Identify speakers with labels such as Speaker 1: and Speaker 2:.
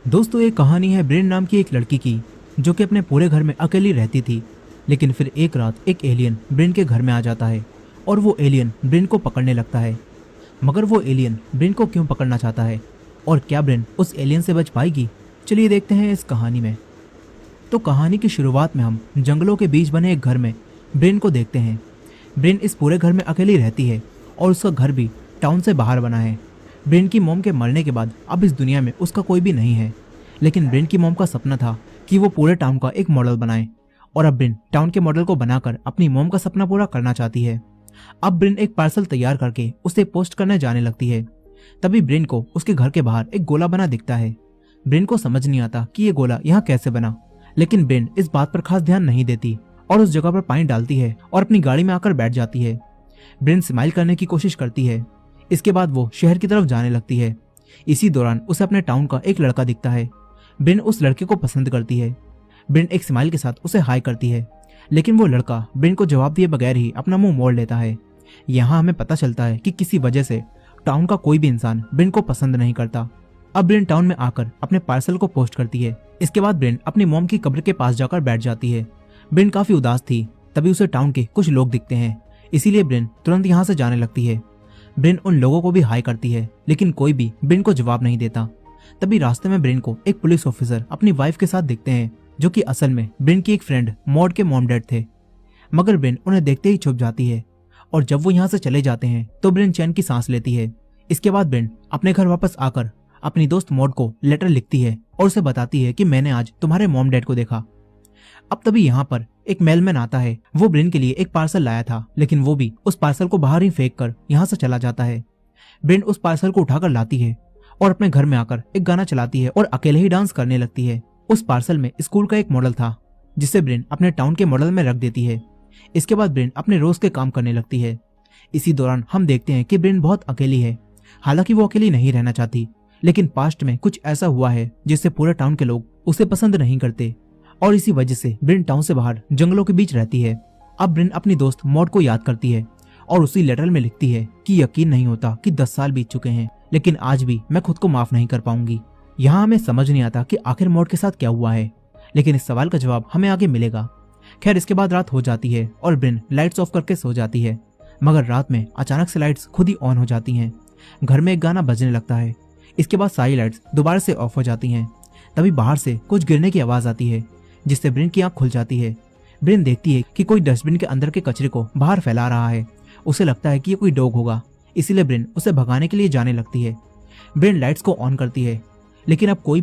Speaker 1: दोस्तों, ये कहानी है ब्रिन नाम की एक लड़की की जो कि अपने पूरे घर में अकेली रहती थी। लेकिन फिर एक रात एक एलियन ब्रिन के घर में आ जाता है और वो एलियन ब्रिन को पकड़ने लगता है। मगर वो एलियन ब्रिन को क्यों पकड़ना चाहता है और क्या ब्रिन उस एलियन से बच पाएगी? चलिए देखते हैं इस कहानी में। तो कहानी की शुरुआत में हम जंगलों के बीच बने एक घर में ब्रिन को देखते हैं। ब्रिन इस पूरे घर में अकेली रहती है और उसका घर भी टाउन से बाहर बना है। ब्रिन की मॉम के मरने के बाद अब इस दुनिया में उसका कोई भी नहीं है। लेकिन ब्रिन की मॉम का सपना था कि वो पूरे टाउन का एक मॉडल बनाए और अब ब्रिन टाउन के मॉडल को बनाकर अपनी मॉम का सपना पूरा करना चाहती है। अब ब्रिन एक पार्सल तैयार करके उसे पोस्ट करने जाने लगती है। तभी ब्रिन को उसके घर के बाहर एक गोला बना दिखता है। ब्रिन को समझ नहीं आता कि ये गोला यहाँ कैसे बना, लेकिन ब्रिन इस बात पर खास ध्यान नहीं देती और उस जगह पर पानी डालती है और अपनी गाड़ी में आकर बैठ जाती है। ब्रिन स्माइल करने की कोशिश करती है। इसके बाद वो शहर की तरफ जाने लगती है। इसी दौरान उसे अपने टाउन का एक लड़का दिखता है। ब्रिन उस लड़के को पसंद करती है। ब्रिन एक स्माइल के साथ उसे हाय करती है, लेकिन वो लड़का ब्रिन को जवाब दिए बगैर ही अपना मुंह मोड़ लेता है। यहाँ हमें पता चलता है कि किसी वजह से टाउन का कोई भी इंसान ब्रिन को पसंद नहीं करता। अब ब्रिन टाउन में आकर अपने पार्सल को पोस्ट करती है। इसके बाद ब्रिन अपनी मॉम की कब्र के पास जाकर बैठ जाती है। ब्रिन काफी उदास थी। तभी उसे टाउन के कुछ लोग दिखते हैं, इसीलिए ब्रिन तुरंत यहाँ से जाने लगती है। ब्रिन उन लोगों को भी हाय करती है, लेकिन कोई भी ब्रिन को जवाब नहीं देता। तभी रास्ते में ब्रिन को एक पुलिस ऑफिसर अपनी वाइफ के साथ दिखते हैं, जो कि असल में ब्रिन की एक फ्रेंड मॉड के मॉम डैड थे। मगर ब्रिन उन्हें देखते ही छुप जाती है और जब वो यहाँ से चले जाते हैं तो ब्रिन चैन की सांस लेती है। इसके बाद ब्रिन अपने घर वापस आकर अपनी दोस्त मॉड को लेटर लिखती है और उसे बताती है कि मैंने आज तुम्हारे मॉम डैड को देखा। अब तभी यहाँ पर एक मेलमैन आता है। वो ब्रिन के लिए एक पार्सल लाया था, लेकिन वो भी उस पार्सल को बाहर ही फेंक कर यहाँ से चला जाता है। ब्रिन उस पार्सल को उठाकर लाती है और अपने घर में आकर एक गाना चलाती है और अकेले ही डांस करने लगती है। उस पार्सल में स्कूल का एक मॉडल था, जिसे ब्रिन अपने टाउन के मॉडल में रख देती है। इसके बाद ब्रिन अपने रोज के काम करने लगती है। इसी दौरान हम देखते हैं कि ब्रिन बहुत अकेली है। हालांकि वो अकेली नहीं रहना चाहती, लेकिन पास्ट में कुछ ऐसा हुआ है जिससे पूरे टाउन के लोग उसे पसंद नहीं करते और इसी वजह से ब्रिन टाउन से बाहर जंगलों के बीच रहती है। अब ब्रिन अपनी दोस्त मॉड को याद करती है और उसी लेटर में लिखती है कि यकीन नहीं होता कि 10 साल बीत चुके हैं, लेकिन आज भी मैं खुद को माफ नहीं कर पाऊंगी। यहाँ हमें समझ नहीं आता कि आखिर मॉड के साथ क्या हुआ है, लेकिन इस सवाल का जवाब हमें आगे मिलेगा। खैर, इसके बाद रात हो जाती है और ब्रिन लाइट्स ऑफ करके सो जाती है। मगर रात में अचानक से लाइट्स खुद ही ऑन हो जाती हैं। घर में एक गाना बजने लगता है। इसके बाद सारी लाइट्स दोबारा से ऑफ हो जाती हैं। तभी बाहर से कुछ गिरने की आवाज आती है, जिससे ब्रिन की आंख खुल जाती है। ब्रिन देखती है कि कोई डस्टबिन के अंदर के कचरे को बाहर फैला रहा है। उसे लगता है कि ये कोई डॉग होगा, इसीलिए ब्रिन उसे भगाने के लिए जाने लगती है। ब्रिन लाइट्स को ऑन करती है, लेकिन अब कोई